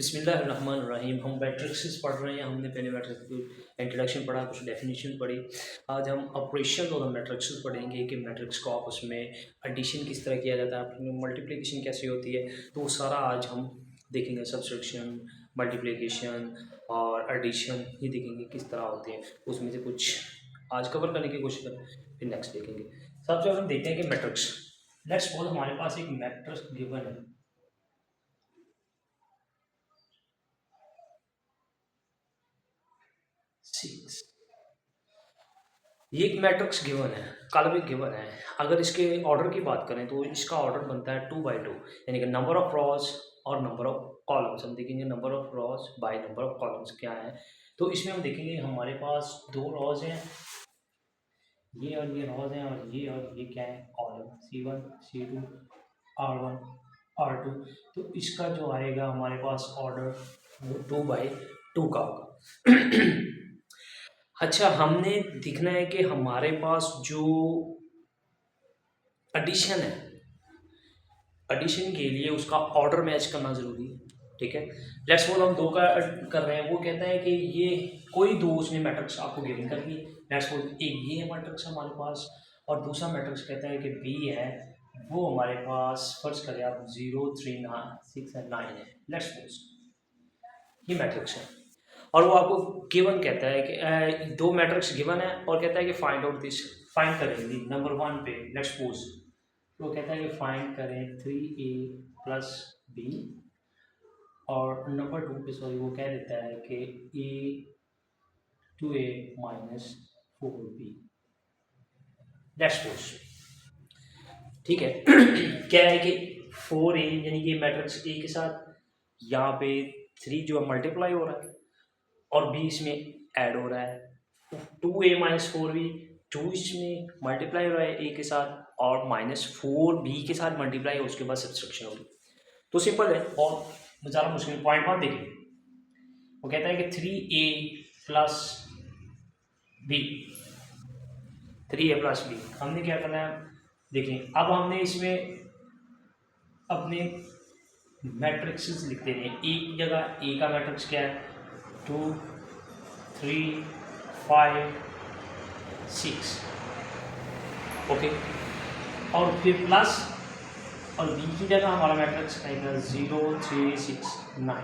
बिस्मिल्लाहिर्रहमानिर्रहीम। हम मैट्रिक्स पढ़ रहे हैं। हमने पहले मैट्रिक्स की इंट्रोडक्शन पढ़ा, कुछ डेफिनेशन पढ़ी। आज हम ऑपरेशन और मैट्रिक्स पढ़ेंगे कि मैट्रिक्स को आपस में एडिशन किस तरह किया जाता है, मल्टीप्लिकेशन कैसे होती है। तो वो सारा आज हम देखेंगे। सब्सट्रैक्शन, मल्टीप्लिकेशन और एडिशन ये देखेंगे किस तरह होते हैं। उसमें से कुछ आज कवर करने की कोशिश करें, फिर नेक्स्ट देखेंगे। सबसे पहले हम देखते हैं कि मैट्रिक्स। लेट्स सपोज हमारे पास एक मैट्रिक्स गिवन है। सिक्स, ये एक मैट्रिक्स गिवन है, कॉलम एक गिवन है। अगर इसके ऑर्डर की बात करें तो इसका ऑर्डर बनता है 2 by 2, यानी कि नंबर ऑफ रॉज और नंबर ऑफ कॉलम्स। हम देखेंगे number of rows by number of columns क्या है। तो इसमें हम देखेंगे हमारे पास 2 रॉज हैं, ये और ये रॉज हैं, और ये क्या है, column C1 C2 R1 R2। तो इसका जो आएगा हमारे पास ऑर्डर वो 2 by 2 का होगा। अच्छा, हमने दिखना है कि हमारे पास जो एडिशन है, एडिशन के लिए उसका ऑर्डर मैच करना ज़रूरी है। ठीक है, लेट्स सपोज हम 2 का कर रहे हैं। वो कहता है कि ये कोई दो उसने मैट्रिक्स आपको गिवन कर दिए। लेट्स सपोज एक ये मैट्रिक्स हमारे पास, और दूसरा मैट्रिक्स कहता है कि बी है, वो हमारे पास फर्ज करें आप 0 3 6 और 9 है। लेट्स सपोज ये मैट्रिक्स है, और वो आपको गिवन कहता है कि दो मैट्रिक्स गिवन है, और कहता है कि फाइंड आउट दिस। फाइंड करेंगे नंबर 1 पे। लेट्स सपोज तो कहता है कि फाइंड करें 3a प्लस b, और नंबर 2 पे सॉरी वो कह देता है कि a 2a minus 4b। Let's suppose ठीक है। क्या है कि 4a यानी कि मैट्रिक्स a के साथ यहाँ पे 3 जो है मल्टीप्लाई हो रहा है, और b इसमें ऐड हो रहा है। 2a माइनस 4b, 2 इसमें मल्टीप्लाई हो रहा है a के साथ, और माइनस 4b के साथ मल्टीप्लाई, और उसके बाद सब्सट्रैक्शन होगी। तो सिंपल है, और ज़्यादा मुश्किल पॉइंट 1 देखिए। वो कहता है कि 3a plus B, 3a plus B. हमने क्या करना है देखिए। अब हमने इसमें अपने मैट्रिक्स लिखते हैं। ए की जगह ए का मैट्रिक्स क्या है, 2 3 5 6, ओके। और फिर प्लस, और बी की जगह हमारा मैट्रिक्स आएगा 0 3 6 9,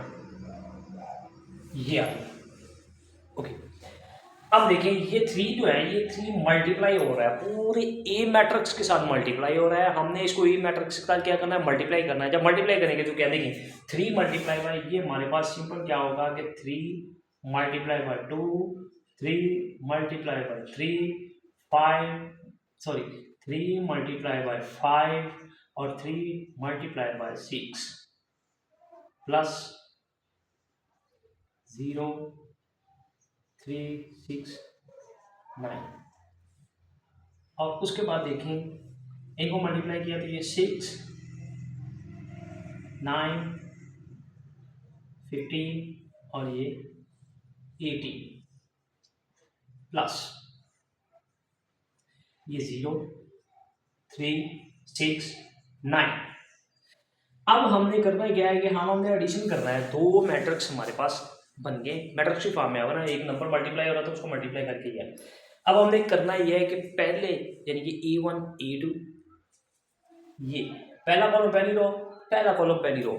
ये आ गया, ओके। अब देखें ये 3 जो है, ये 3 मल्टीप्लाई हो रहा है, पूरे ए मैट्रिक्स के साथ मल्टीप्लाई हो रहा है। हमने इसको ए मैट्रिक्स के साथ क्या करना है, मल्टीप्लाई करना है। जब मल्टीप्लाई करेंगे तो क्या देखें, 3 मल्टीप्लाई बाई, ये हमारे पास सिंपल क्या होगा कि 3 multiply by 2, 3 multiply by 3 5, sorry 3 multiply by 5, और 3 मल्टीप्लाई बाई 6 प्लस 0 3 6 9। और उसके बाद देखें, एक को मल्टीप्लाई किया तो ये 6 9 15, और ये 18 प्लस ये 0 3 6 9। अब हमने करना क्या है कि हमने एडिशन करना है। दो मैट्रिक्स हमारे पास बन गए, मैट्रिक्स की फॉर्म में आवा ना, एक नंबर मल्टीप्लाई हो रहा था, उसको मल्टीप्लाई करके ही है। अब हमने करना यह है कि पहले यानी कि A1 A2, ये पहला कॉलम पहली रो, पहला कॉलम पहली रो।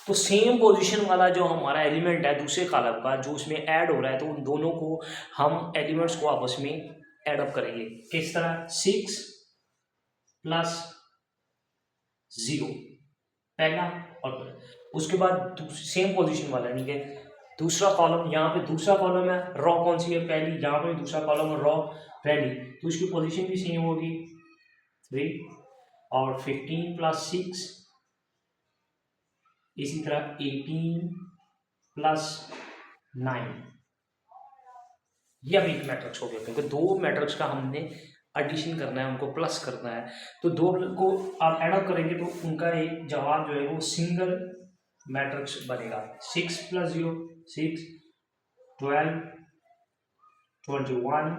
तो सेम पोजीशन वाला जो हमारा एलिमेंट है दूसरे कॉलम का, जो उसमें ऐड हो रहा है, तो उन दोनों को हम एलिमेंट्स को आपस में ऐड अप करेंगे। किस तरह, 6 प्लस 0 पहला, और उसके बाद सेम पोजीशन वाला, यानी कि दूसरा कॉलम, यहाँ पे दूसरा कॉलम है, रॉ कौन सी है, पहली। यहाँ पे दूसरा कॉलम है, रॉ पहली, तो उसकी पोजीशन भी सेम होगी 3, और 15 प्लस 6, इसी तरह 18 प्लस 9। ये अब एक मैट्रिक्स हो गया, क्योंकि दो मैट्रिक्स का हमने एडिशन करना है, उनको प्लस करना है। तो दो को आप ऐड अप करेंगे तो उनका एक जवाब जो है वो सिंगल मैट्रिक्स बनेगा। 6 प्लस 0 6, 12 21,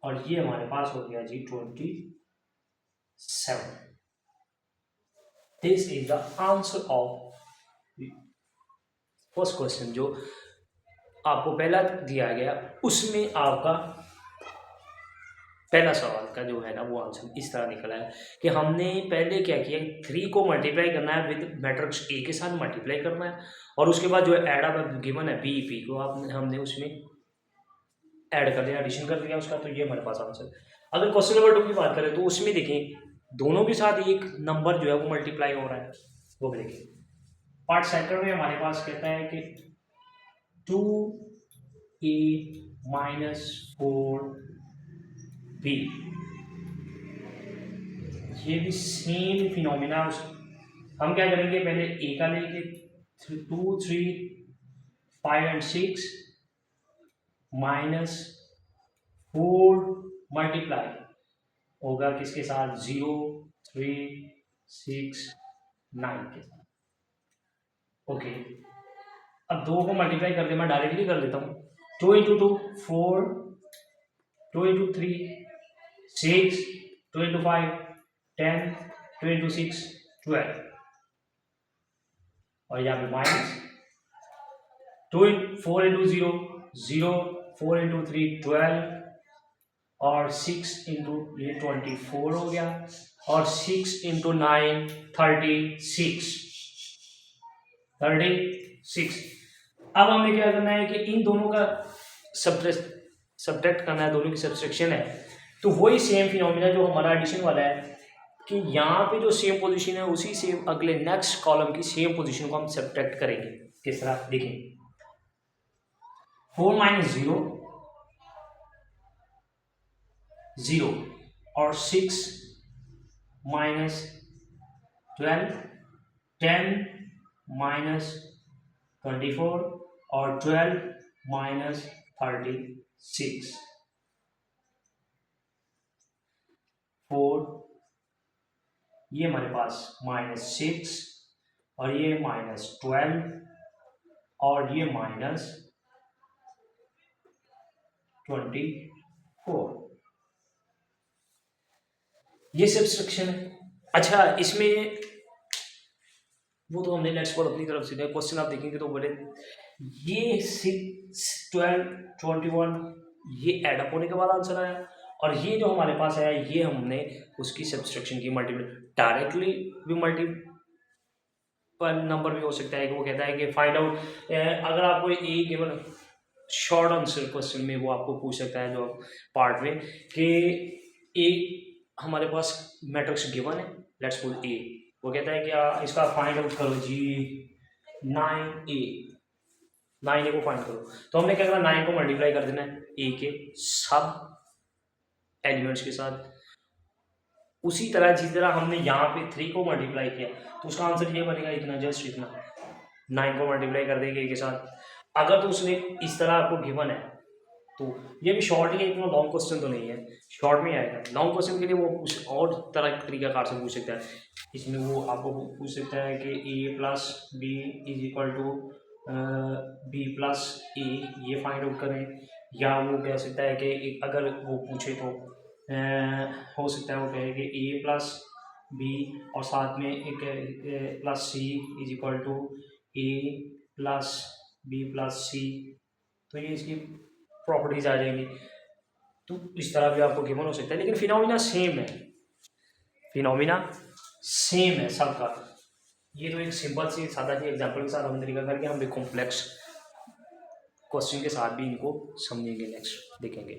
और ये हमारे पास हो गया जी 27। This is the answer of first question जो आपको पहला दिया गया उसमें आपका पहला सवाल का जो है ना वो आंसर इस तरह निकला है कि हमने पहले क्या किया, 3 को मल्टीप्लाई करना है विद मैट्रिक्स ए के साथ मल्टीप्लाई करना है और उसके बाद जो ऐड अब गिवन है बी पी को हमने उसमें ऐड कर दिया, एडिशन कर दिया उसका, तो ये हमारे पास आंसर। अगर क्वेश्चन नंबर 2 की बात करें तो उसमें देखें दोनों के साथ एक नंबर जो है वो मल्टीप्लाई हो रहा है, वो भी देखिए पार्ट सेकंड में हमारे पास कहता है कि 2a माइनस 4b, ये भी सेम फिनोमिना। हम क्या करेंगे, पहले ए का लेंगे 2 3 5 एंड 6 माइनस 4 मल्टीप्लाई होगा किसके साथ, 0 3 6 9 के साथ। ओके, अब 2 को मल्टीप्लाई कर दे, मैं डायरेक्टली कर देता हूँ। 2 इंटू 2 4, 2 इंटू 3 6, 2 इंटू 5 10, 2 इंटू 6 12, और यहाँ पे माइनस 4 इंटू 0 0, 4 इंटू 3 12, और 6 इंटू ये 24 हो गया, और 6 इंटू 9 36। अब हमें क्या करना है कि इन दोनों का सब्ट्रैक्ट करना है, दोनों की सब्सट्रैक्शन है। तो वही सेम फिनोमिना जो हमारा एडिशन वाला है कि यहाँ पे जो सेम पोजीशन है उसी सेम अगले नेक्स्ट कॉलम की सेम पोजीशन को हम सब्ट्रैक्ट करेंगे। किस तरह देखें, 4 माइनस 0 0, और 6 माइनस 12 10 माइनस 24, और 12 माइनस 36 4, ये हमारे पास माइनस 6, और ये माइनस 12, और ये माइनस 24, ये सब्ट्रैक्शन है। अच्छा, इसमें वो तो हमने नेक्स्ट पर अपनी तरफ से क्वेश्चन आप देखेंगे तो बोले ये 6 12 21 ये एडअप होने के बाद आंसर आया, और ये जो हमारे पास आया ये हमने उसकी सब्ट्रैक्शन की मल्टीपल डायरेक्टली भी मल्टीपल नंबर भी हो सकता है कि वो कहता है कि फाइंड आउट, अगर आपको ए केवल शॉर्ट आंसर क्वेश्चन में वो आपको पूछ सकता है जो पार्ट में कि ए हमारे पास मैट्रिक्स गिवन है, लेट्स सपोज ए, वो कहता है कि इसका फाइंड आउट करो जी 9a को फाइंड करो। तो हमने क्या करना, 9 को मल्टीप्लाई कर देना है ए के सब एलिमेंट्स के साथ। उसी तरह जिस तरह हमने यहाँ पे 3 को मल्टीप्लाई किया तो उसका आंसर ये बनेगा इतना, जस्ट इतना। 9 को मल्टीप्लाई कर देंगे ए के साथ। अगर तो उसने इस तरह आपको गिवन है तो ये भी शॉर्ट ही है, इतना लॉन्ग क्वेश्चन तो नहीं है, शॉर्ट में आएगा। लॉन्ग क्वेश्चन के लिए वो कुछ और तरह तरीकाकार से पूछ सकता है। इसमें वो आपको पूछ सकता है कि a plus B is equal to B plus A, ये फाइंड आउट करें। या वो कह सकता है कि अगर वो पूछे तो हो सकता है वो कहे कि a प्लस बी और साथ में एक plus C is equal to A plus B plus C, तो ये इसकी प्रॉपर्टीज आ जाएंगी। तो इस तरह भी आपको गिवन हो सकता है, लेकिन फिनोमिना सेम है, फिनोमिना सेम है सबका। ये तो एक सिंपल सी सादा सी एग्जांपल के साथ हम तरीका करके हम कॉम्प्लेक्स क्वेश्चन के साथ भी इनको समझेंगे, नेक्स्ट देखेंगे।